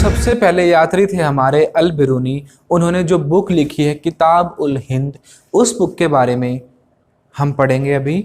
सबसे पहले यात्री थे हमारे अल बिरूनी। उन्होंने जो बुक लिखी है किताब उल हिंद, उस बुक के बारे में हम पढ़ेंगे अभी।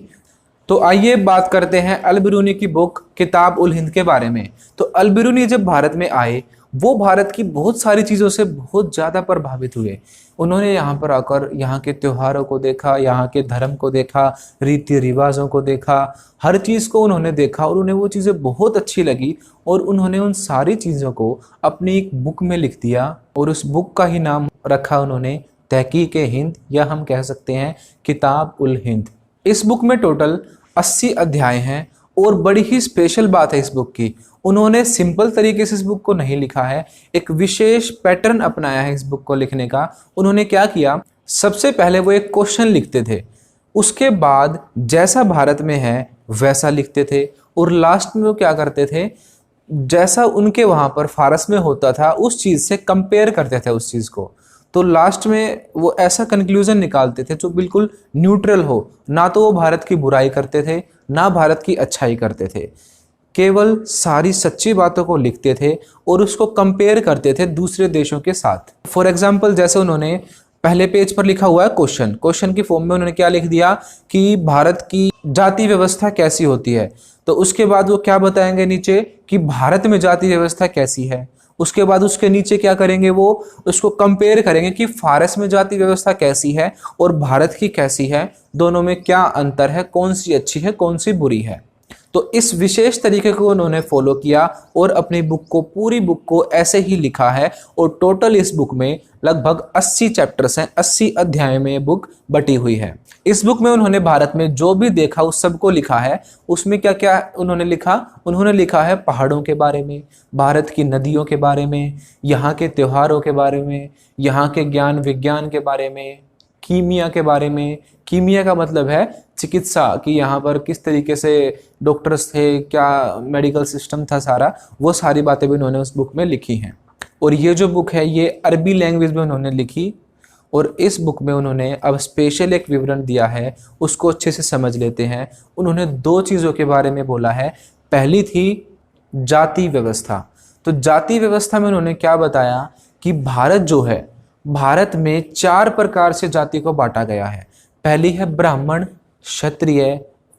तो आइए बात करते हैं अल बिरूनी की बुक किताब उल हिंद के बारे में। तो अल बिरूनी जब भारत में आए, वो भारत की बहुत सारी चीज़ों से बहुत ज़्यादा प्रभावित हुए। उन्होंने यहाँ पर आकर यहाँ के त्योहारों को देखा, यहाँ के धर्म को देखा, रीति रिवाजों को देखा, हर चीज़ को उन्होंने देखा और उन्हें वो चीज़ें बहुत अच्छी लगी और उन्होंने उन सारी चीज़ों को अपनी एक बुक में लिख दिया और उस बुक का ही नाम रखा उन्होंने तहकीक हिंद, या हम कह सकते हैं किताब उल हिंद। इस बुक में टोटल 80 अध्याय हैं और बड़ी ही स्पेशल बात है इस बुक की, उन्होंने सिंपल तरीके से इस बुक को नहीं लिखा है, एक विशेष पैटर्न अपनाया है इस बुक को लिखने का। उन्होंने क्या किया, सबसे पहले वो एक क्वेश्चन लिखते थे, उसके बाद जैसा भारत में है वैसा लिखते थे और लास्ट में वो क्या करते थे, जैसा उनके वहाँ पर फारस में होता था उस चीज़ से कंपेयर करते थे उस चीज़ को। तो लास्ट में वो ऐसा कंक्लूजन निकालते थे जो बिल्कुल न्यूट्रल हो, ना तो वो भारत की बुराई करते थे ना भारत की अच्छाई करते थे, केवल सारी सच्ची बातों को लिखते थे और उसको कंपेयर करते थे दूसरे देशों के साथ। फॉर एग्जाम्पल, जैसे उन्होंने पहले पेज पर लिखा हुआ है क्वेश्चन की फॉर्म में उन्होंने क्या लिख दिया कि भारत की जाति व्यवस्था कैसी होती है, तो उसके बाद वो क्या बताएंगे नीचे कि भारत में जाति व्यवस्था कैसी है। उसके बाद उसके नीचे क्या करेंगे, वो उसको कंपेयर करेंगे कि फारस में जाति व्यवस्था कैसी है और भारत की कैसी है, दोनों में क्या अंतर है, कौन सी अच्छी है कौन सी बुरी है। तो इस विशेष तरीके को उन्होंने फॉलो किया और अपनी बुक को, पूरी बुक को ऐसे ही लिखा है और टोटल इस बुक में लगभग 80 चैप्टर्स हैं, 80 अध्याय में ये बुक बटी हुई है। इस बुक में उन्होंने भारत में जो भी देखा उस सब को लिखा है। उसमें क्या क्या उन्होंने लिखा है पहाड़ों के बारे में, भारत की नदियों के बारे में, यहाँ के त्योहारों के बारे में, यहाँ के ज्ञान विज्ञान के बारे में, कीमिया के बारे में। कीमिया का मतलब है चिकित्सा, कि यहाँ पर किस तरीके से डॉक्टर्स थे, क्या मेडिकल सिस्टम था, सारा वो सारी बातें भी उन्होंने उस बुक में लिखी हैं। और ये जो बुक है ये अरबी लैंग्वेज में उन्होंने लिखी और इस बुक में उन्होंने अब स्पेशल एक विवरण दिया है, उसको अच्छे से समझ लेते हैं। उन्होंने 2 चीज़ों के बारे में बोला है। पहली थी जाति व्यवस्था। तो जाति व्यवस्था में उन्होंने क्या बताया कि भारत जो है, भारत में 4 प्रकार से जाति को बांटा गया है। पहली है ब्राह्मण, क्षत्रिय,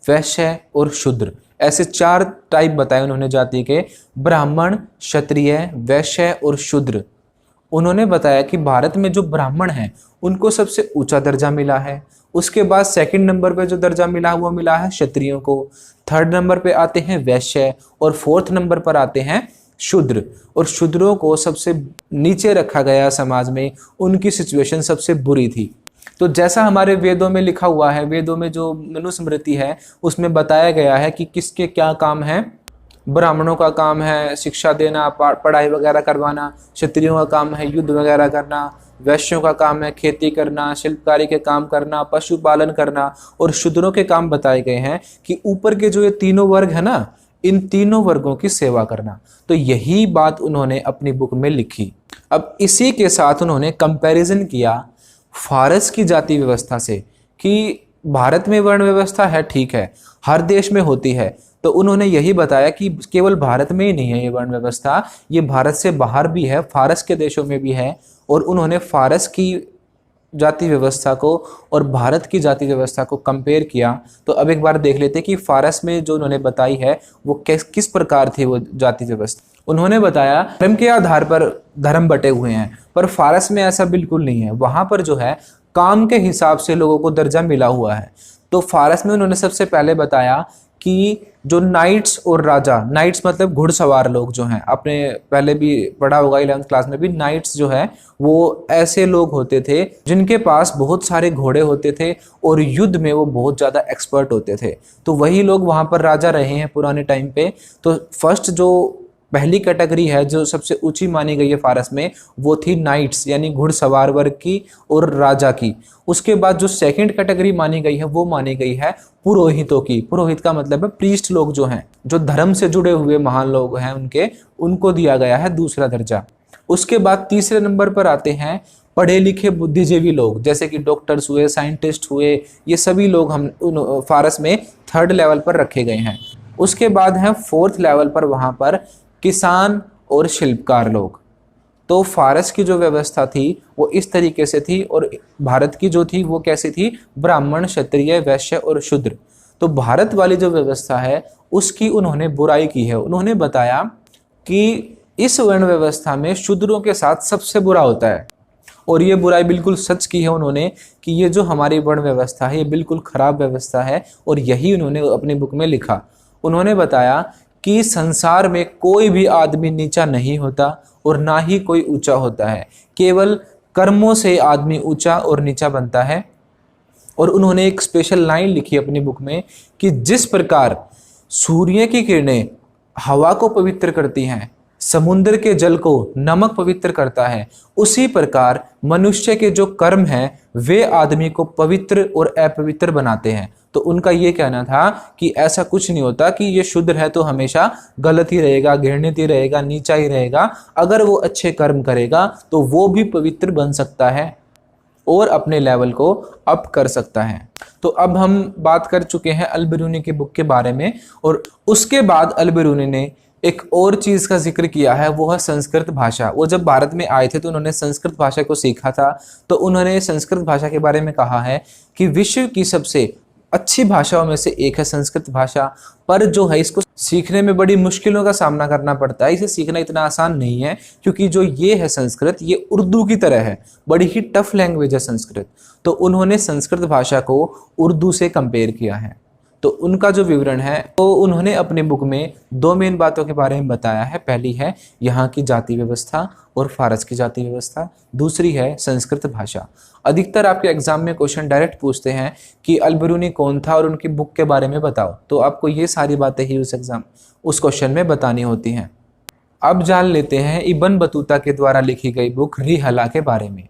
वैश्य और शूद्र। ऐसे 4 टाइप बताए उन्होंने जाति के, ब्राह्मण, क्षत्रिय, वैश्य और शूद्र। उन्होंने बताया कि भारत में जो ब्राह्मण हैं उनको सबसे ऊंचा दर्जा मिला है, उसके बाद सेकंड नंबर पे जो दर्जा मिला वो मिला है क्षत्रियों को, थर्ड नंबर पे आते हैं वैश्य और फोर्थ नंबर पर आते हैं शूद्र। और शूद्रों को सबसे नीचे रखा गया समाज में, उनकी सिचुएशन सबसे बुरी थी। तो जैसा हमारे वेदों में लिखा हुआ है, वेदों में जो मनुस्मृति है उसमें बताया गया है कि किसके क्या काम है। ब्राह्मणों का काम है शिक्षा देना, पढ़ाई वगैरह करवाना, क्षत्रियों का काम है युद्ध वगैरह करना, वैश्यों का काम है खेती करना, शिल्पकारी के काम करना, पशुपालन करना, और शूद्रों के काम बताए गए हैं कि ऊपर के जो ये तीनों वर्ग है ना, इन तीनों वर्गों की सेवा करना। तो यही बात उन्होंने अपनी बुक में लिखी। अब इसी के साथ उन्होंने कंपैरिजन किया फारस की जाति व्यवस्था से कि भारत में वर्ण व्यवस्था है, ठीक है, हर देश में होती है। तो उन्होंने यही बताया कि केवल भारत में ही नहीं है ये वर्ण व्यवस्था, ये भारत से बाहर भी है, फारस के देशों में भी है। और उन्होंने फारस की जाति व्यवस्था को और भारत की जाति व्यवस्था को कंपेयर किया। तो अब एक बार देख लेते हैं कि फारस में जो उन्होंने बताई है वो किस प्रकार थी वो जाति व्यवस्था। उन्होंने बताया धर्म के आधार पर धर्म बटे हुए हैं, पर फारस में ऐसा बिल्कुल नहीं है। वहाँ पर जो है काम के हिसाब से लोगों को दर्जा मिला हुआ है। तो फारस में उन्होंने सबसे पहले बताया कि जो नाइट्स और राजा, नाइट्स मतलब घुड़सवार लोग जो हैं, आपने पहले भी पढ़ा होगा 11th क्लास में भी, नाइट्स जो है वो ऐसे लोग होते थे जिनके पास बहुत सारे घोड़े होते थे और युद्ध में वो बहुत ज़्यादा एक्सपर्ट होते थे। तो वही लोग वहाँ पर राजा रहे हैं पुराने टाइम पे। तो फर्स्ट जो पहली कैटेगरी है जो सबसे ऊंची मानी गई है फारस में, वो थी नाइट्स यानी घुड़सवार वर्ग की और राजा की। उसके बाद जो सेकंड कैटेगरी मानी गई है वो मानी गई है पुरोहितों की। पुरोहित का मतलब है प्रीस्ट लोग जो हैं, जो धर्म से जुड़े हुए महान लोग हैं, उनको दिया गया है दूसरा दर्जा। उसके बाद तीसरे नंबर पर आते हैं पढ़े लिखे बुद्धिजीवी लोग, जैसे कि डॉक्टर्स हुए, साइंटिस्ट हुए, ये सभी लोग हम फारस में थर्ड लेवल पर रखे गए हैं। उसके बाद है फोर्थ लेवल पर, वहाँ पर किसान और शिल्पकार लोग। तो फारस की जो व्यवस्था थी वो इस तरीके से थी, और भारत की जो थी वो कैसी थी, ब्राह्मण, क्षत्रिय, वैश्य और शूद्र। तो भारत वाली जो व्यवस्था है उसकी उन्होंने बुराई की है। उन्होंने बताया कि इस वर्ण व्यवस्था में शूद्रों के साथ सबसे बुरा होता है, और ये बुराई बिल्कुल सच की है उन्होंने, कि ये जो हमारी वर्ण व्यवस्था है ये बिल्कुल खराब व्यवस्था है, और यही उन्होंने अपनी बुक में लिखा। उन्होंने बताया कि संसार में कोई भी आदमी नीचा नहीं होता और ना ही कोई ऊंचा होता है, केवल कर्मों से आदमी ऊंचा और नीचा बनता है। और उन्होंने एक स्पेशल लाइन लिखी अपनी बुक में कि जिस प्रकार सूर्य की किरणें हवा को पवित्र करती हैं, समुद्र के जल को नमक पवित्र करता है, उसी प्रकार मनुष्य के जो कर्म हैं वे आदमी को पवित्र और अपवित्र बनाते हैं। तो उनका ये कहना था कि ऐसा कुछ नहीं होता कि ये शूद्र है तो हमेशा गलत ही रहेगा, घृणित ही रहेगा, नीचा ही रहेगा। अगर वो अच्छे कर्म करेगा तो वो भी पवित्र बन सकता है और अपने लेवल को अप कर सकता है। तो अब हम बात कर चुके हैं अल बिरूनी की बुक के बारे में, और उसके बाद अल बिरूनी ने एक और चीज का जिक्र किया है, वो है संस्कृत भाषा। वो जब भारत में आए थे तो उन्होंने संस्कृत भाषा को सीखा था। तो उन्होंने संस्कृत भाषा के बारे में कहा है कि विश्व की सबसे अच्छी भाषाओं में से एक है संस्कृत भाषा, पर जो है इसको सीखने में बड़ी मुश्किलों का सामना करना पड़ता है। इसे सीखना इतना आसान नहीं है, क्योंकि जो ये है संस्कृत, ये उर्दू की तरह है, बड़ी ही टफ लैंग्वेज है संस्कृत। तो उन्होंने संस्कृत भाषा को उर्दू से कंपेयर किया है। तो उनका जो विवरण है, तो उन्होंने अपने बुक में दो मेन बातों के बारे में बताया है। पहली है यहाँ की जाति व्यवस्था और फारस की जाति व्यवस्था, दूसरी है संस्कृत भाषा। अधिकतर आपके एग्जाम में क्वेश्चन डायरेक्ट पूछते हैं कि अल बिरूनी कौन था और उनकी बुक के बारे में बताओ, तो आपको ये सारी बातें ही उस क्वेश्चन में बतानी होती हैं। अब जान लेते हैं इब्न बतूता के द्वारा लिखी गई बुक रिहला के बारे में।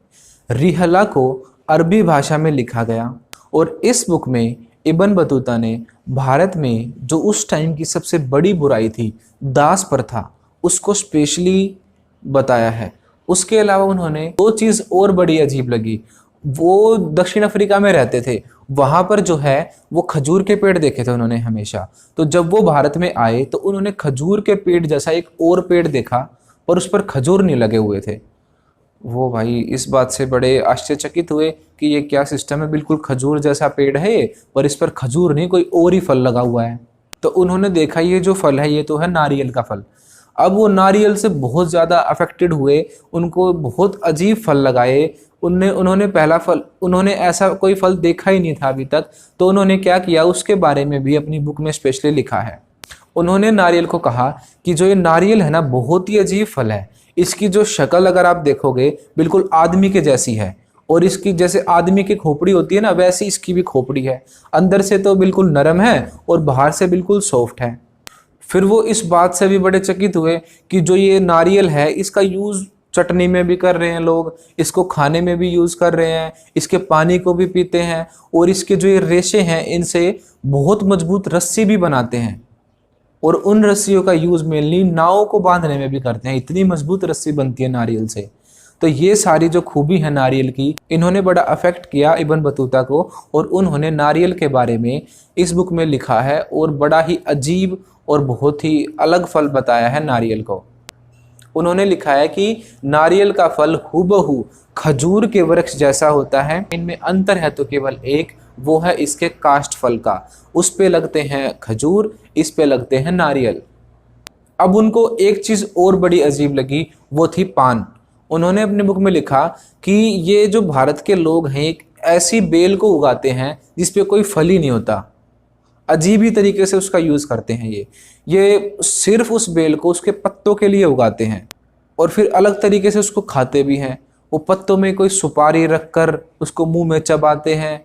रिहला को अरबी भाषा में लिखा गया, और इस बुक में इब्न बतूता ने भारत में जो उस टाइम की सबसे बड़ी बुराई थी, दास प्रथा, उसको स्पेशली बताया है। उसके अलावा उन्होंने दो चीज़ और बड़ी अजीब लगी। वो दक्षिण अफ्रीका में रहते थे, वहाँ पर जो है वो खजूर के पेड़ देखे थे उन्होंने हमेशा। तो जब वो भारत में आए तो उन्होंने खजूर के पेड़ जैसा एक और पेड़ देखा, पर उस पर खजूर नहीं लगे हुए थे। वो भाई इस बात से बड़े आश्चर्यचकित हुए कि ये क्या सिस्टम है, बिल्कुल खजूर जैसा पेड़ है ये, पर इस पर खजूर नहीं, कोई और ही फल लगा हुआ है। तो उन्होंने देखा ये जो फल है ये तो है नारियल का फल। अब वो नारियल से बहुत ज़्यादा अफेक्टेड हुए, उनको बहुत अजीब फल लगाए। उन्होंने ऐसा कोई फल देखा ही नहीं था अभी तक। तो उन्होंने क्या किया, उसके बारे में भी अपनी बुक में स्पेशली लिखा है। उन्होंने नारियल को कहा कि जो ये नारियल है ना, बहुत ही अजीब फल है। इसकी जो शक्ल अगर आप देखोगे बिल्कुल आदमी के जैसी है, और इसकी जैसे आदमी की खोपड़ी होती है ना, वैसी इसकी भी खोपड़ी है। अंदर से तो बिल्कुल नरम है और बाहर से बिल्कुल सॉफ्ट है। फिर वो इस बात से भी बड़े चकित हुए कि जो ये नारियल है इसका यूज़ चटनी में भी कर रहे हैं लोग, इसको खाने में भी यूज़ कर रहे हैं, इसके पानी को भी पीते हैं, और इसके जो ये रेशे हैं इनसे बहुत मजबूत रस्सी भी बनाते हैं, और उन रस्सियों का यूज़ मेनली नाव को बांधने में भी करते हैं। इतनी मजबूत रस्सी बनती है नारियल से। तो ये सारी जो खूबी है नारियल की, इन्होंने बड़ा अफेक्ट किया इब्न बतूता को, और उन्होंने नारियल के बारे में इस बुक में लिखा है, और बड़ा ही अजीब और बहुत ही अलग फल बताया है नारियल को। उन्होंने लिखा है कि नारियल का फल हूबहू खजूर के वृक्ष जैसा होता है, इनमें अंतर है तो केवल एक, वो है इसके काष्ठ फल का। उस पे लगते हैं खजूर, इस पे लगते हैं नारियल। अब उनको एक चीज़ और बड़ी अजीब लगी, वो थी पान। उन्होंने अपनी बुक में लिखा कि ये जो भारत के लोग हैं एक ऐसी बेल को उगाते हैं जिसपे कोई फल ही नहीं होता। अजीब ही तरीके से उसका यूज़ करते हैं ये सिर्फ उस बेल को उसके पत्तों के लिए उगाते हैं, और फिर अलग तरीके से उसको खाते भी हैं। वो पत्तों में कोई सुपारी रखकर उसको मुंह में चबाते हैं।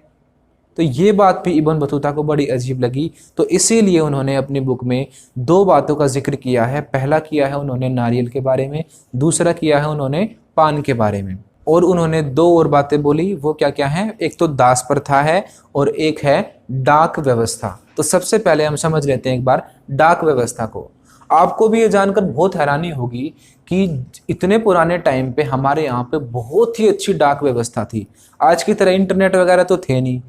तो ये बात भी इब्न बतूता को बड़ी अजीब लगी। तो इसीलिए उन्होंने अपनी बुक में दो बातों का जिक्र किया है। पहला किया है उन्होंने नारियल के बारे में, दूसरा किया है उन्होंने पान के बारे में। और उन्होंने दो और बातें बोली, वो क्या क्या हैं, एक तो दास प्रथा है और एक है डाक व्यवस्था। तो सबसे पहले हम समझ लेते हैं एक बार डाक व्यवस्था को। आपको भी ये जानकर बहुत हैरानी होगी कि इतने पुराने टाइम पे हमारे यहाँ पे बहुत ही अच्छी डाक व्यवस्था थी। आज की तरह इंटरनेट वगैरह तो थे नहीं,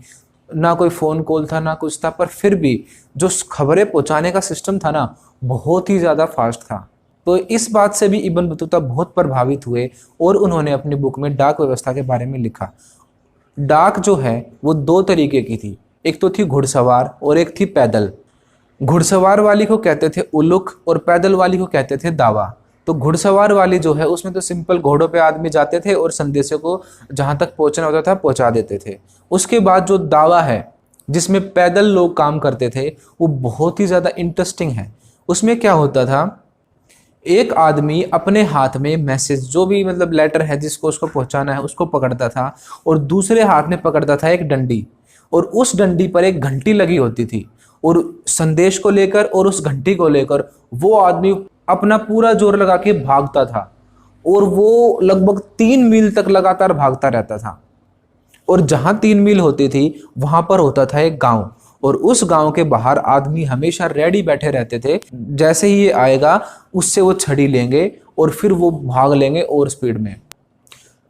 ना कोई फ़ोन कॉल था, ना कुछ था, पर फिर भी जो खबरें पहुँचाने का सिस्टम था ना, बहुत ही ज़्यादा फास्ट था। तो इस बात से भी इब्न बतूता बहुत प्रभावित हुए और उन्होंने अपनी बुक में डाक व्यवस्था के बारे में लिखा। डाक जो है वो दो तरीके की थी, एक तो थी घुड़सवार और एक थी पैदल। घुड़सवार वाली को कहते थे उलुक और पैदल वाली को कहते थे दावा। तो घुड़सवार वाली जो है उसमें तो सिंपल घोड़ों पे आदमी जाते थे और संदेशों को जहां तक पहुंचना होता था पहुंचा देते थे। उसके बाद जो दावा है जिसमें पैदल लोग काम करते थे वो बहुत ही ज़्यादा इंटरेस्टिंग है। उसमें क्या होता था, एक आदमी अपने हाथ में मैसेज जो भी मतलब लेटर है जिसको उसको पहुंचाना है उसको पकड़ता था और दूसरे हाथ में पकड़ता था एक डंडी और उस डंडी पर एक घंटी लगी होती थी और संदेश को लेकर और उस घंटी को लेकर वो आदमी अपना पूरा जोर लगा के भागता था और वो लगभग 3 मील तक लगातार भागता रहता था। और जहां 3 मील होती थी वहां पर होता था एक गांव और उस गांव के बाहर आदमी हमेशा रेडी बैठे रहते थे, जैसे ही ये आएगा उससे वो छड़ी लेंगे और फिर वो भाग लेंगे और स्पीड में।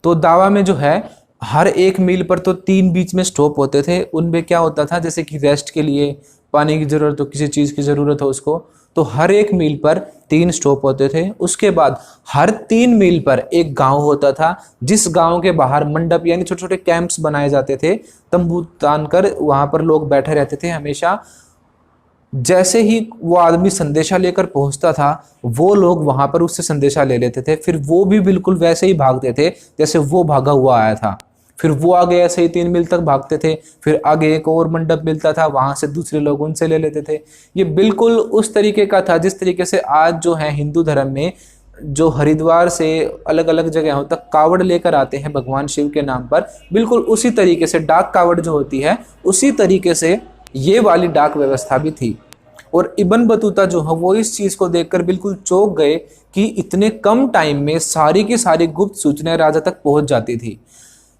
तो दावा में जो है हर 1 मील पर तो 3 बीच में स्टॉप होते थे। उनमें क्या होता था जैसे कि रेस्ट के लिए पानी की जरूरत हो, किसी चीज़ की ज़रूरत हो उसको, तो हर 1 मील पर 3 स्टॉप होते थे। उसके बाद हर 3 मील पर एक गांव होता था जिस गांव के बाहर मंडप यानी छोटे छोटे कैंप्स बनाए जाते थे, तंबू तान कर वहां पर लोग बैठे रहते थे हमेशा। जैसे ही वो आदमी संदेशा लेकर पहुंचता था वो लोग वहां पर उससे संदेशा ले लेते थे, फिर वो भी बिल्कुल वैसे ही भागते थे जैसे वो भागा हुआ आया था। फिर वो आगे ऐसे ही 3 मील तक भागते थे, फिर आगे एक और मंडप मिलता था वहां से दूसरे लोग उनसे ले लेते थे। ये बिल्कुल उस तरीके का था जिस तरीके से आज जो है हिंदू धर्म में जो हरिद्वार से अलग अलग जगहों तक कावड़ लेकर आते हैं भगवान शिव के नाम पर, बिल्कुल उसी तरीके से डाक कावड़ जो होती है उसी तरीके से ये वाली डाक व्यवस्था भी थी। और इब्न बतूता जो है वो इस चीज को देखकर बिल्कुल चौंक गए कि इतने कम टाइम में सारी की सारी गुप्त सूचनाएं राजा तक पहुंच जाती थी।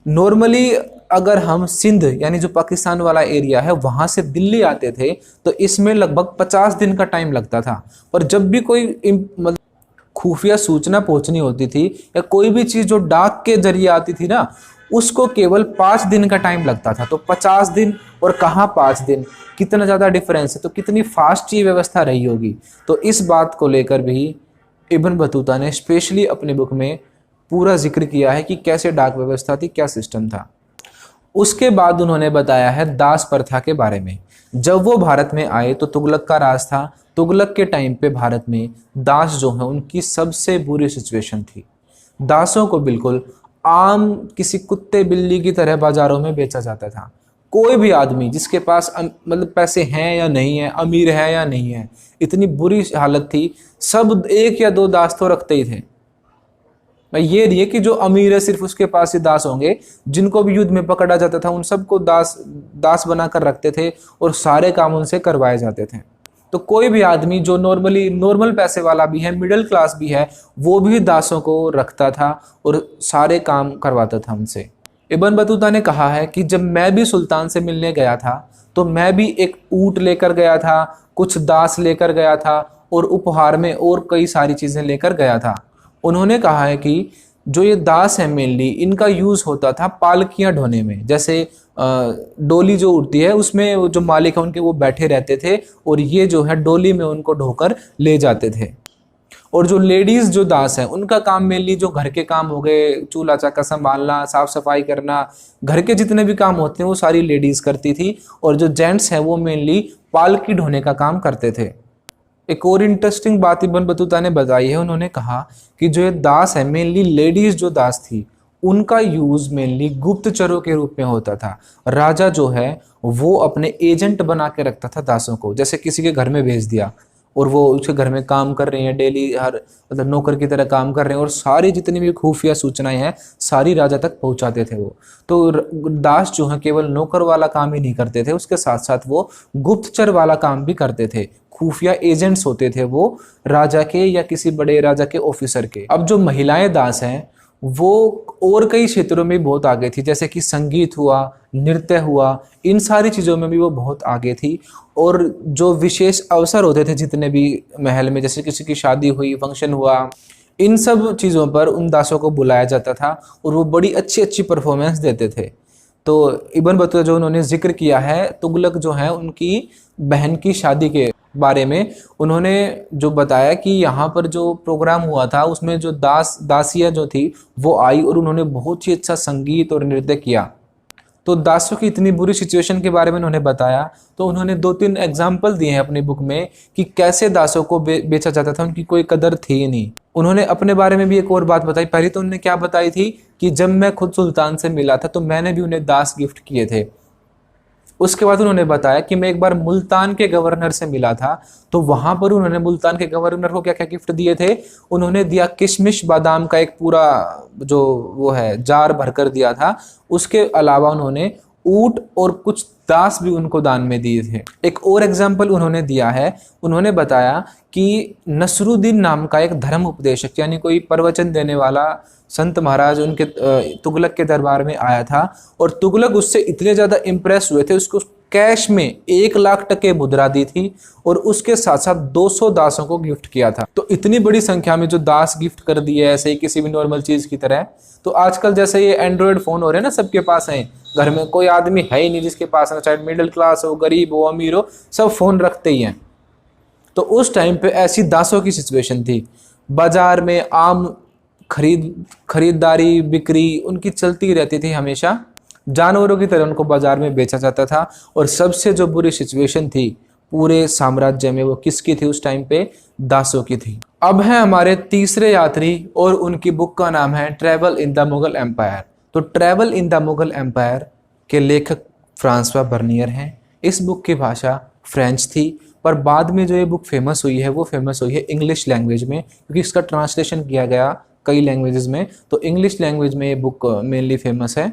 नॉर्मली अगर हम सिंध यानी जो पाकिस्तान वाला एरिया है वहां से दिल्ली आते थे तो इसमें लगभग 50 दिन का टाइम लगता था, पर जब भी कोई मतलब खुफिया सूचना पहुंचनी होती थी या कोई भी चीज जो डाक के जरिए आती थी ना उसको केवल 5 दिन का टाइम लगता था। तो 50 दिन और कहाँ 5 दिन, कितना ज़्यादा डिफरेंस है। तो कितनी फास्ट ये व्यवस्था रही होगी। तो इस बात को लेकर भी इब्न बतूता ने स्पेशली अपनी बुक में पूरा जिक्र किया है कि कैसे डाक व्यवस्था थी, क्या सिस्टम था। उसके बाद उन्होंने बताया है दास प्रथा के बारे में। जब वो भारत में आए तो तुगलक का राज था। तुगलक के टाइम पे भारत में दास जो है उनकी सबसे बुरी सिचुएशन थी। दासों को बिल्कुल आम किसी कुत्ते बिल्ली की तरह बाजारों में बेचा जाता था। कोई भी आदमी जिसके पास मतलब पैसे हैं या नहीं है, अमीर है या नहीं है, इतनी बुरी हालत थी। सब 1 या 2 दास तो रखते ही थे। भाई ये नहीं है कि जो अमीर है सिर्फ उसके पास ही दास होंगे। जिनको भी युद्ध में पकड़ा जाता था उन सबको दास बनाकर रखते थे और सारे काम उनसे करवाए जाते थे। तो कोई भी आदमी जो नॉर्मल पैसे वाला भी है, मिडिल क्लास भी है, वो भी दासों को रखता था और सारे काम करवाता था उनसे। इब्न बतूता ने कहा है कि जब मैं भी सुल्तान से मिलने गया था तो मैं भी एक ऊंट लेकर गया था, कुछ दास लेकर गया था और उपहार में और कई सारी चीज़ें लेकर गया था। उन्होंने कहा है कि जो ये दास है मेनली इनका यूज़ होता था पालकियाँ ढोने में। जैसे डोली जो उड़ती है उसमें जो मालिक है उनके वो बैठे रहते थे और ये जो है डोली में उनको ढोकर ले जाते थे। और जो लेडीज़ जो दास है उनका काम मेनली जो घर के काम हो गए, चूल्हा चक्का संभालना, साफ सफाई करना, घर के जितने भी काम होते हैं वो सारी लेडीज़ करती थी। और जो जेंट्स हैं वो मेनली पालकी ढोने का काम करते थे। एक और इंटरेस्टिंग बात इब्न बतूता ने बताई है। उन्होंने कहा कि जो ये दास है मेनली लेडीज जो दास थी उनका यूज मेनली गुप्तचरों के रूप में होता था। राजा जो है वो अपने एजेंट बना के रखता था दासों को। जैसे किसी के घर में भेज दिया और वो उसके घर में काम कर रहे हैं, डेली हर मतलब नौकर की तरह काम कर रहे हैं और सारी जितनी भी खुफिया सूचनाएं हैं सारी राजा तक पहुंचाते थे वो। तो दास जो है केवल नौकर वाला काम ही नहीं करते थे, उसके साथ साथ वो गुप्तचर वाला काम भी करते थे। खुफिया एजेंट्स होते थे वो राजा के या किसी बड़े राजा के ऑफिसर के। अब जो महिलाएं दास हैं वो और कई क्षेत्रों में बहुत आगे थी, जैसे कि संगीत हुआ, नृत्य हुआ, इन सारी चीज़ों में भी वो बहुत आगे थी। और जो विशेष अवसर होते थे जितने भी महल में, जैसे किसी की शादी हुई, फंक्शन हुआ, इन सब चीज़ों पर उन दासों को बुलाया जाता था और वो बड़ी अच्छी अच्छी परफॉर्मेंस देते थे। तो इब्न बतूता जो उन्होंने जिक्र किया है तुगलक जो है उनकी बहन की शादी के बारे में, उन्होंने जो बताया कि यहाँ पर जो प्रोग्राम हुआ था उसमें जो दासियाँ जो थी वो आई और उन्होंने बहुत ही अच्छा संगीत और नृत्य किया। तो दासों की इतनी बुरी सिचुएशन के बारे में उन्होंने बताया। तो उन्होंने 2-3 एग्जाम्पल दिए हैं अपनी बुक में कि कैसे दासों को बेचा जाता था, उनकी कोई कदर थी नहीं। उन्होंने अपने बारे में भी एक और बात बताई। पहले तो उन्होंने क्या बताई थी कि जब मैं खुद सुल्तान से मिला था तो मैंने भी उन्हें दास गिफ्ट किए थे। उसके बाद उन्होंने बताया कि मैं एक बार मुल्तान के गवर्नर से मिला था, तो वहां पर उन्होंने मुल्तान के गवर्नर को क्या क्या गिफ्ट दिए थे। उन्होंने दिया किशमिश बादाम का एक पूरा जो वो है जार भरकर दिया था। उसके अलावा उन्होंने ऊंट और कुछ दास भी उनको दान में दिए थे। एक और एग्जाम्पल उन्होंने दिया है, उन्होंने बताया कि नसरुद्दीन नाम का एक धर्म उपदेशक यानी कोई प्रवचन देने वाला संत महाराज उनके तुगलक के दरबार में आया था और तुगलक उससे इतने ज़्यादा इम्प्रेस हुए थे, उसको कैश में 1,00,000 टके मुद्रा दी थी और उसके साथ साथ 200 दासों को गिफ्ट किया था। तो इतनी बड़ी संख्या में जो दास गिफ्ट कर दिए ऐसे ही किसी भी नॉर्मल चीज़ की तरह। तो आजकल जैसे ये एंड्रॉयड फ़ोन हो रहे हैं ना, सबके पास हैं, घर में कोई आदमी है ही नहीं जिसके पास ना, चाहे मिडिल क्लास हो, गरीब हो, अमीर हो, सब फ़ोन रखते ही हैं। तो उस टाइम पे ऐसी दासों की सिचुएशन थी। बाजार में आम खरीदारी बिक्री उनकी चलती रहती थी हमेशा, जानवरों की तरह उनको बाजार में बेचा जाता था। और सबसे जो बुरी सिचुएशन थी पूरे साम्राज्य में वो किसकी थी उस टाइम पे? दासों की थी। अब है हमारे तीसरे यात्री और उनकी बुक का नाम है travel in the Mughal empire. तो travel in the Mughal empire के लेखक फ्रांसवा बर्नियर हैं। इस बुक की भाषा फ्रेंच थी, पर बाद में जो ये बुक फेमस हुई है वो फेमस हुई है इंग्लिश लैंग्वेज में, क्योंकि इसका ट्रांसलेशन किया गया कई लैंग्वेजेस में। तो इंग्लिश लैंग्वेज में ये बुक मेनली फेमस है।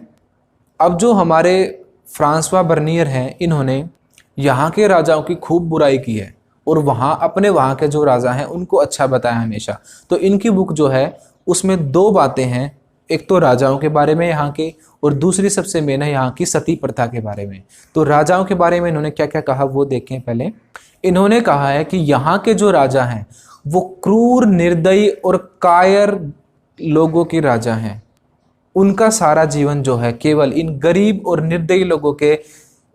अब जो हमारे फ्रांसवा बर्नियर हैं, इन्होंने यहाँ के राजाओं की खूब बुराई की है और वहाँ के जो राजा हैं उनको अच्छा बताया हमेशा। तो इनकी बुक जो है उसमें 2 बातें हैं, एक तो राजाओं के बारे में यहाँ के, और दूसरी सबसे मेन है यहाँ की सती प्रथा के बारे में। तो राजाओं के बारे में इन्होंने क्या क्या कहा वो देखें पहले। इन्होंने कहा है कि यहाँ के जो राजा हैं वो क्रूर, निर्दयी और कायर लोगों के राजा हैं। उनका सारा जीवन जो है केवल इन गरीब और निर्दयी लोगों के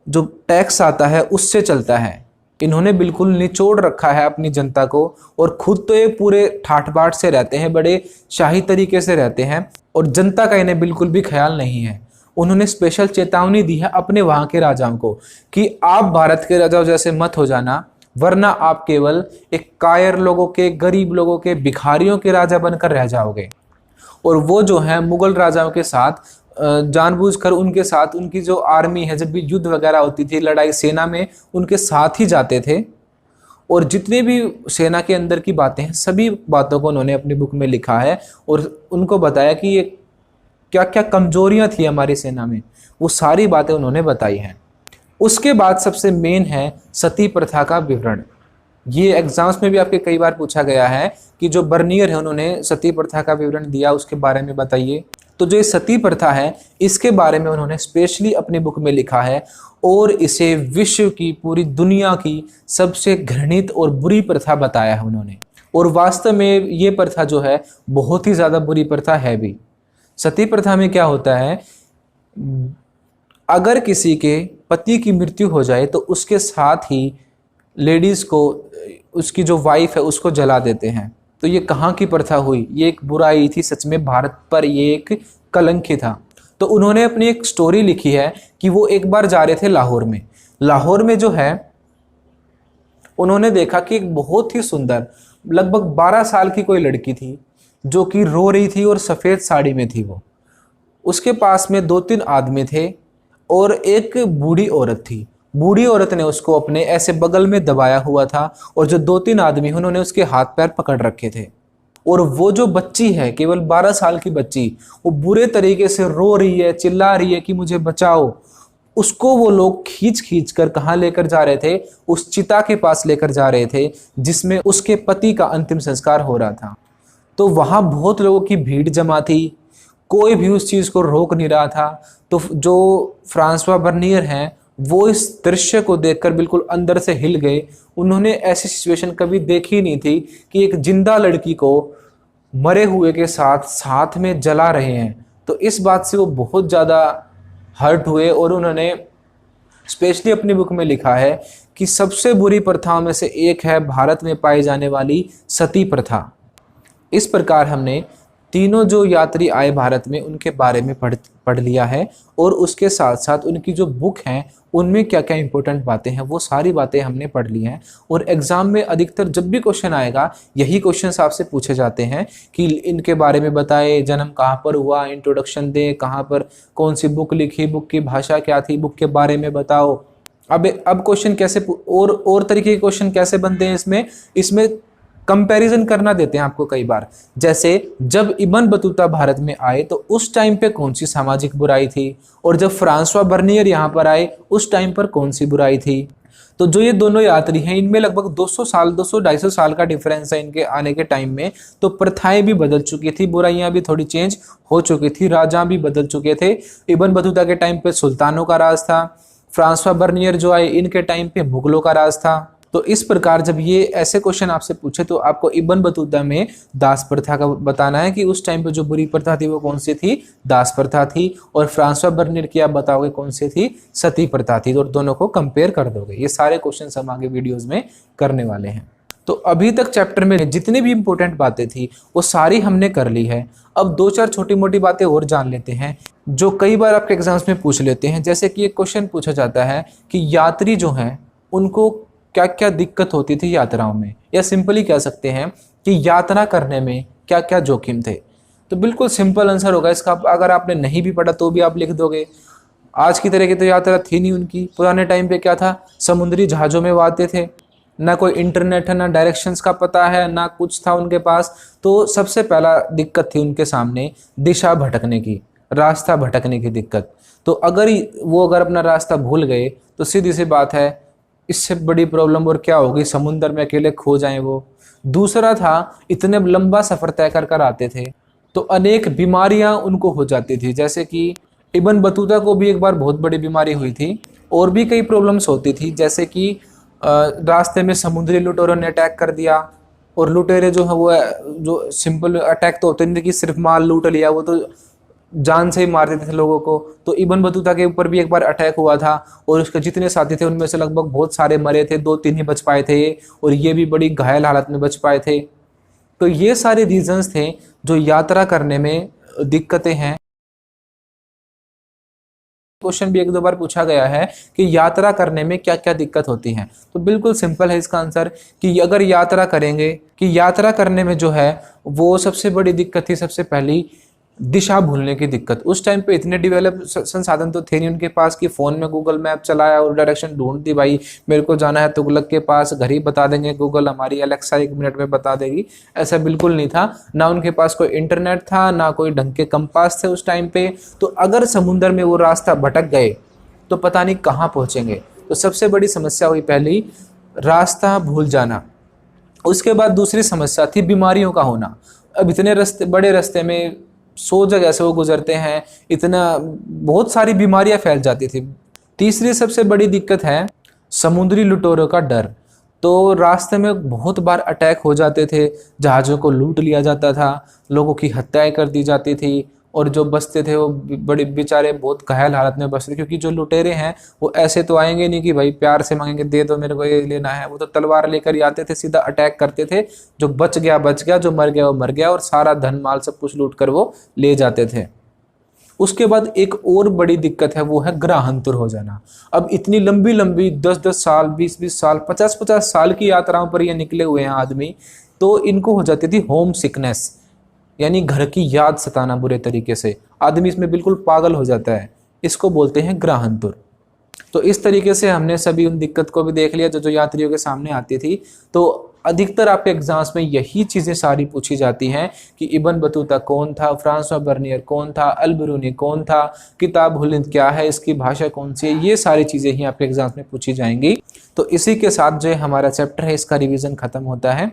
जो टैक्स आता है उससे चलता है। इन्होंने बिल्कुल निचोड़ रखा है अपनी जनता को, और खुद तो ये पूरे ठाट बाट से रहते हैं, बड़े शाही तरीके से रहते हैं, और जनता का इन्हें बिल्कुल भी ख्याल नहीं है। उन्होंने स्पेशल चेतावनी दी है अपने वहाँ के राजाओं को कि आप भारत के राजाओं जैसे मत हो जाना, वरना आप केवल एक कायर लोगों के, गरीब लोगों के, भिखारियों के राजा बनकर रह जाओगे। और वो जो है मुगल राजाओं के साथ जानबूझकर उनके साथ उनकी जो आर्मी है, जब भी युद्ध वगैरह होती थी, लड़ाई, सेना में उनके साथ ही जाते थे। और जितने भी सेना के अंदर की बातें हैं सभी बातों को उन्होंने अपनी बुक में लिखा है और उनको बताया कि ये क्या क्या कमजोरियां थी हमारी सेना में, वो सारी बातें उन्होंने बताई हैं। उसके बाद सबसे मेन है सती प्रथा का विवरण। ये एग्जाम्स में भी आपके कई बार पूछा गया है कि जो बर्नियर है उन्होंने सती प्रथा का विवरण दिया, उसके बारे में बताइए। तो जो ये सती प्रथा है इसके बारे में उन्होंने स्पेशली अपनी बुक में लिखा है और इसे विश्व की, पूरी दुनिया की सबसे घृणित और बुरी प्रथा बताया है उन्होंने। और वास्तव में ये प्रथा जो है बहुत ही ज़्यादा बुरी प्रथा है भी। सती प्रथा में क्या होता है, अगर किसी के पति की मृत्यु हो जाए तो उसके साथ ही लेडीज़ को, उसकी जो वाइफ है उसको जला देते हैं। तो ये कहाँ की प्रथा हुई? ये एक बुराई थी सच में, भारत पर ये एक कलंक ही था। तो उन्होंने अपनी एक स्टोरी लिखी है कि वो एक बार जा रहे थे लाहौर में। लाहौर में जो है उन्होंने देखा कि एक बहुत ही सुंदर, लगभग 12 साल की कोई लड़की थी जो कि रो रही थी और सफ़ेद साड़ी में थी वो। उसके पास में 2-3 आदमी थे और एक बूढ़ी औरत थी। बूढ़ी औरत ने उसको अपने ऐसे बगल में दबाया हुआ था और जो 2-3 आदमी उन्होंने उसके हाथ पैर पकड़ रखे थे। और वो जो बच्ची है, केवल 12 साल की बच्ची, वो बुरे तरीके से रो रही है, चिल्ला रही है कि मुझे बचाओ। उसको वो लोग खींच खींच कर कहाँ लेकर जा रहे थे? उस चिता के पास लेकर जा रहे थे जिसमें उसके पति का अंतिम संस्कार हो रहा था। तो वहाँ बहुत लोगों की भीड़ जमा थी, कोई भी उस चीज़ को रोक नहीं रहा था। तो जो फ्रांसवा बर्नियर हैं वो इस दृश्य को देखकर बिल्कुल अंदर से हिल गए। उन्होंने ऐसी सिचुएशन कभी देखी नहीं थी कि एक जिंदा लड़की को मरे हुए के साथ साथ में जला रहे हैं। तो इस बात से वो बहुत ज़्यादा हर्ट हुए और उन्होंने स्पेशली अपनी बुक में लिखा है कि सबसे बुरी प्रथाओं में से एक है भारत में पाई जाने वाली सती प्रथा। इस प्रकार हमने तीनों जो यात्री आए भारत में उनके बारे में पढ़ लिया है, और उसके साथ साथ उनकी जो बुक हैं उनमें क्या क्या इंपॉर्टेंट बातें हैं वो सारी बातें हमने पढ़ ली हैं। और एग्जाम में अधिकतर जब भी क्वेश्चन आएगा यही क्वेश्चन आपसे पूछे जाते हैं कि इनके बारे में बताए, जन्म कहाँ पर हुआ, इंट्रोडक्शन दें, कहाँ पर कौन सी बुक लिखी, बुक की भाषा क्या थी, बुक के बारे में बताओ। अब क्वेश्चन कैसे और तरीके के क्वेश्चन कैसे बनते हैं इसमें इसमें कंपैरिजन करना देते हैं आपको कई बार। जैसे जब इब्न बतूता भारत में आए तो उस टाइम पे कौन सी सामाजिक बुराई थी, और जब फ्रांसवा बर्नियर यहाँ पर आए उस टाइम पर कौन सी बुराई थी। तो जो ये दोनों यात्री हैं इनमें लगभग 200 साल 200-250 साल का डिफरेंस है इनके आने के टाइम में। तो प्रथाएं भी बदल चुकी थी, बुराइयां भी थोड़ी चेंज हो चुकी थी, राजा भी बदल चुके थे। इब्न बतूता के टाइम पे सुल्तानों का राज था, फ्रांसवा बर्नियर जो आए इनके टाइम पे मुगलों का राज था। तो इस प्रकार जब ये ऐसे क्वेश्चन आपसे पूछे तो आपको इब्न बतूता में दास प्रथा का बताना है कि उस टाइम पे जो बुरी प्रथा थी वो कौन सी थी, दास प्रथा थी। और फ्रांसवा बर्नियर की आप बताओगे कौन सी थी, सती प्रथा थी। और दोनों को कंपेयर कर दोगे। ये सारे क्वेश्चन हम आगे वीडियोज में करने वाले हैं। तो अभी तक चैप्टर में जितनी भी इंपॉर्टेंट बातें थी वो सारी हमने कर ली है। अब 2-4 छोटी मोटी बातें और जान लेते हैं जो कई बार आपके एग्जाम्स में पूछ लेते हैं। जैसे कि एक क्वेश्चन पूछा जाता है कि यात्री जो हैं उनको क्या क्या दिक्कत होती थी यात्राओं में, या सिंपली कह सकते हैं कि यात्रा करने में क्या क्या जोखिम थे। तो बिल्कुल सिंपल आंसर होगा इसका। अगर आपने नहीं भी पढ़ा तो भी आप लिख दोगे। आज की तरह की तो यात्रा थी नहीं उनकी। पुराने टाइम पे क्या था, समुद्री जहाज़ों में वो आते थे, ना कोई इंटरनेट है, ना डायरेक्शंस का पता है, ना कुछ था उनके पास। तो सबसे पहला दिक्कत थी उनके सामने दिशा भटकने की, रास्ता भटकने की दिक्कत। तो अगर वो अपना रास्ता भूल गए तो सीधी सी बात है इससे बड़ी प्रॉब्लम और क्या होगी, समुद्र में अकेले खो जाएं वो। दूसरा था इतने लंबा सफ़र तय कर कर आते थे तो अनेक बीमारियां उनको हो जाती थी। जैसे कि इब्न बतूता को भी एक बार बहुत बड़ी बीमारी हुई थी, और भी कई प्रॉब्लम्स होती थी। जैसे कि रास्ते में समुद्री लुटेरों ने अटैक कर दिया, और लुटेरे जो है वो जो सिंपल अटैक तो होते नहीं थे कि सिर्फ माल लूट लिया, वो तो जान से ही मार देते थे लोगों को। तो इब्न बतूता के ऊपर भी एक बार अटैक हुआ था, और उसके जितने साथी थे उनमें से लगभग बहुत सारे मरे थे, 2-3 ही बच पाए थे, और ये भी बड़ी घायल हालत में बच पाए थे। तो ये सारे रीजंस थे जो यात्रा करने में दिक्कतें हैं। क्वेश्चन भी 1-2 बार पूछा गया है कि यात्रा करने में क्या क्या दिक्कत होती है। तो बिल्कुल सिंपल है इसका आंसर कि अगर यात्रा करेंगे, कि यात्रा करने में जो है वो सबसे बड़ी दिक्कत थी सबसे पहली दिशा भूलने की दिक्कत। उस टाइम पे इतने डेवलप संसाधन तो थे नहीं उनके पास कि फ़ोन में गूगल मैप चलाया और डायरेक्शन ढूंढ दी, भाई मेरे को जाना है तुगलक के पास, घर ही बता देंगे गूगल, हमारी अलेक्सा 1 मिनट में बता देगी। ऐसा बिल्कुल नहीं था। ना उनके पास कोई इंटरनेट था, ना कोई ढंग के कंपास थे उस टाइम पे। तो अगर समुद्र में वो रास्ता भटक गए तो पता नहीं कहाँ पहुँचेंगे। तो सबसे बड़ी समस्या हुई पहली, रास्ता भूल जाना। उसके बाद दूसरी समस्या थी बीमारियों का होना। अब इतने बड़े रास्ते में 100 जगह से वो गुजरते हैं, इतना बहुत सारी बीमारियां फैल जाती थी। तीसरी सबसे बड़ी दिक्कत है समुद्री लुटेरों का डर। तो रास्ते में बहुत बार अटैक हो जाते थे, जहाज़ों को लूट लिया जाता था, लोगों की हत्याएं कर दी जाती थी, और जो बचते थे वो बड़े बेचारे बहुत घायल हालत में बचते थे। क्योंकि जो लुटेरे हैं वो ऐसे तो आएंगे नहीं कि भाई प्यार से मांगेंगे दे दो मेरे को ये लेना है। वो तो तलवार लेकर ही आते थे, सीधा अटैक करते थे। जो बच गया बच गया, जो मर गया वो मर गया, और सारा धन माल सब कुछ लूट कर वो ले जाते थे। उसके बाद एक और बड़ी दिक्कत है, वो है ग्रहांतर हो जाना। अब इतनी लंबी लंबी 10-10 साल, 20-20 साल, 50-50 साल की यात्राओं पर ये निकले हुए हैं आदमी, तो इनको हो जाती थी होम सिकनेस, यानी घर की याद सताना बुरे तरीके से। आदमी इसमें बिल्कुल पागल हो जाता है, इसको बोलते हैं ग्रहांतर। तो इस तरीके से हमने सभी उन दिक्कत को भी देख लिया जो यात्रियों के सामने आती थी। तो अधिकतर आपके एग्जाम्स में यही चीज़ें सारी पूछी जाती हैं कि इब्न बतूता कौन था, फ्रांसवा बर्नियर कौन था, अल बिरूनी कौन था, किताब उल हिंद क्या है, इसकी भाषा कौन सी है। ये सारी चीज़ें ही आपके एग्जाम्स में पूछी जाएंगी। तो इसी के साथ जो हमारा चैप्टर है इसका रिविज़न ख़त्म होता है।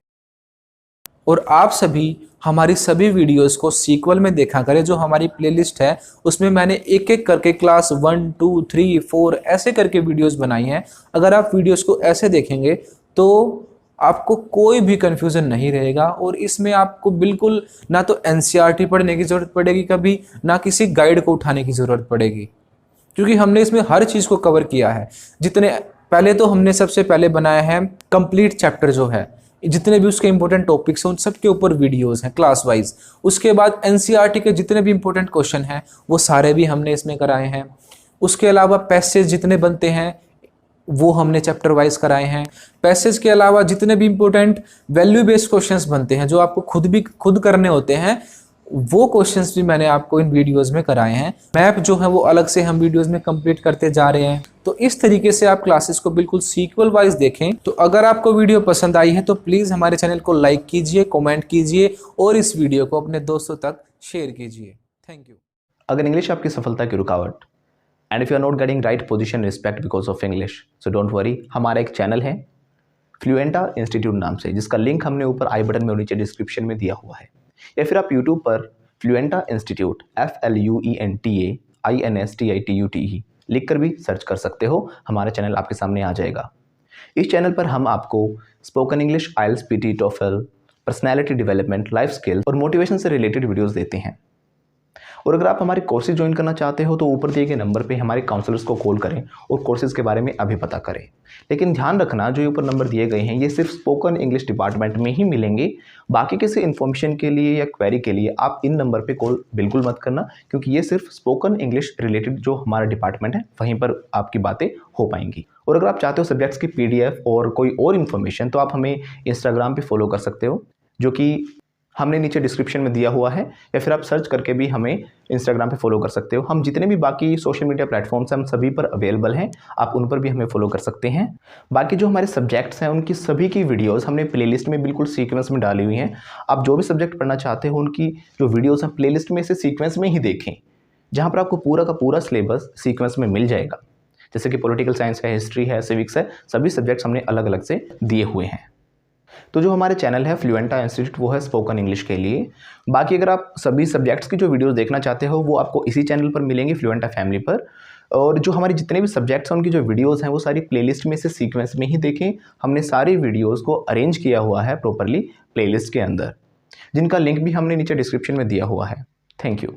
और आप सभी हमारी सभी वीडियोस को सीक्वल में देखा करें। जो हमारी प्लेलिस्ट है उसमें मैंने एक एक करके क्लास 1, 2, 3, 4 ऐसे करके वीडियोस बनाई हैं। अगर आप वीडियोस को ऐसे देखेंगे तो आपको कोई भी कन्फ्यूज़न नहीं रहेगा, और इसमें आपको बिल्कुल ना तो एनसीईआरटी पढ़ने की ज़रूरत पड़ेगी कभी, ना किसी गाइड को उठाने की ज़रूरत पड़ेगी। क्योंकि हमने इसमें हर चीज़ को कवर किया है। जितने पहले तो हमने सबसे पहले बनाया है कंप्लीट चैप्टर जो है, जितने भी उसके इंपॉर्टेंट टॉपिक्स हैं उन सब के ऊपर वीडियोस हैं क्लास वाइज। उसके बाद एनसीईआरटी के जितने भी इंपॉर्टेंट क्वेश्चन हैं वो सारे भी हमने इसमें कराए हैं। उसके अलावा पैसेज जितने बनते हैं वो हमने चैप्टर वाइज कराए हैं। पैसेज के अलावा जितने भी इंपॉर्टेंट वैल्यू बेस्ड क्वेश्चंस बनते हैं जो आपको खुद करने होते हैं, वो क्वेश्चंस भी मैंने आपको इन वीडियोस में कराए हैं। मैप जो है वो अलग से हम वीडियोस में कंप्लीट करते जा रहे हैं। तो इस तरीके से आप क्लासेस को बिल्कुल सीक्वल वाइज देखें। तो अगर आपको वीडियो पसंद आई है तो प्लीज़ हमारे चैनल को लाइक कीजिए, कमेंट कीजिए और इस वीडियो को अपने दोस्तों तक शेयर कीजिए। Thank you. अगर इंग्लिश आपकी सफलता की रुकावट and if you are not getting right position respect because of English, so don't worry, हमारा एक चैनल है फ्लुएंटा इंस्टीट्यूट नाम से, जिसका लिंक हमने ऊपर आई बटन में और नीचे डिस्क्रिप्शन में दिया हुआ है। या फिर आप यूट्यूब पर फ्लुएंटा इंस्टीट्यूट FLUENTA लिख कर भी सर्च कर सकते हो। हमारा चैनल आपके सामने आ जाएगा। इस चैनल पर हम आपको स्पोकन इंग्लिश, आइल्स, PT, TOEFL, personality development, life skill और मोटिवेशन से रिलेटेड वीडियोज़ देते हैं। और अगर आप हमारे कोर्सेज ज्वाइन करना चाहते हो तो ऊपर दिए गए नंबर पे हमारे काउंसलर्स को कॉल करें और कोर्सेज के बारे में अभी पता करें। लेकिन ध्यान रखना, जो ऊपर नंबर दिए गए हैं ये सिर्फ स्पोकन इंग्लिश डिपार्टमेंट में ही मिलेंगे। बाकी किसी इन्फॉर्मेशन के लिए या क्वेरी के लिए आप इन नंबर पे कॉल बिल्कुल मत करना, क्योंकि ये सिर्फ स्पोकन इंग्लिश रिलेटेड जो हमारा डिपार्टमेंट है वहीं पर आपकी बातें हो पाएंगी। और अगर आप चाहते हो सब्जेक्ट्स की PDF और कोई और इन्फॉर्मेशन तो आप हमें इंस्टाग्राम पर फॉलो कर सकते हो, जो कि हमने नीचे डिस्क्रिप्शन में दिया हुआ है, या फिर आप सर्च करके भी हमें इंस्टाग्राम पे फॉलो कर सकते हो। हम जितने भी बाकी सोशल मीडिया प्लेटफॉर्म्स हैं हम सभी पर अवेलेबल हैं, आप उन पर भी हमें फॉलो कर सकते हैं। बाकी जो हमारे सब्जेक्ट्स हैं उनकी सभी की वीडियोस हमने प्लेलिस्ट में बिल्कुल सीक्वेंस में डाली हुई हैं। आप जो भी सब्जेक्ट पढ़ना चाहते हो उनकी जो वीडियोज़ हैं प्लेलिस्ट में से सीक्वेंस में ही देखें, जहाँ पर आपको पूरा का पूरा सिलेबस सीक्वेंस में मिल जाएगा। जैसे कि पॉलिटिकल साइंस है, हिस्ट्री है, सिविक्स है, सभी सब्जेक्ट्स हमने अलग अलग से दिए हुए हैं। तो जो हमारे चैनल है फ्लुएंटा इंस्टीट्यूट वो है स्पोकन इंग्लिश के लिए। बाकी अगर आप सभी सब्जेक्ट्स की जो वीडियोस देखना चाहते हो वो आपको इसी चैनल पर मिलेंगी, फ्लुएंटा फैमिली पर। और जो हमारे जितने भी सब्जेक्ट्स हैं उनकी जो वीडियोस हैं वो सारी प्लेलिस्ट में से सीक्वेंस में ही देखें। हमने सारी वीडियोज़ को अरेंज किया हुआ है प्रॉपरली प्लेलिस्ट के अंदर, जिनका लिंक भी हमने नीचे डिस्क्रिप्शन में दिया हुआ है। Thank you.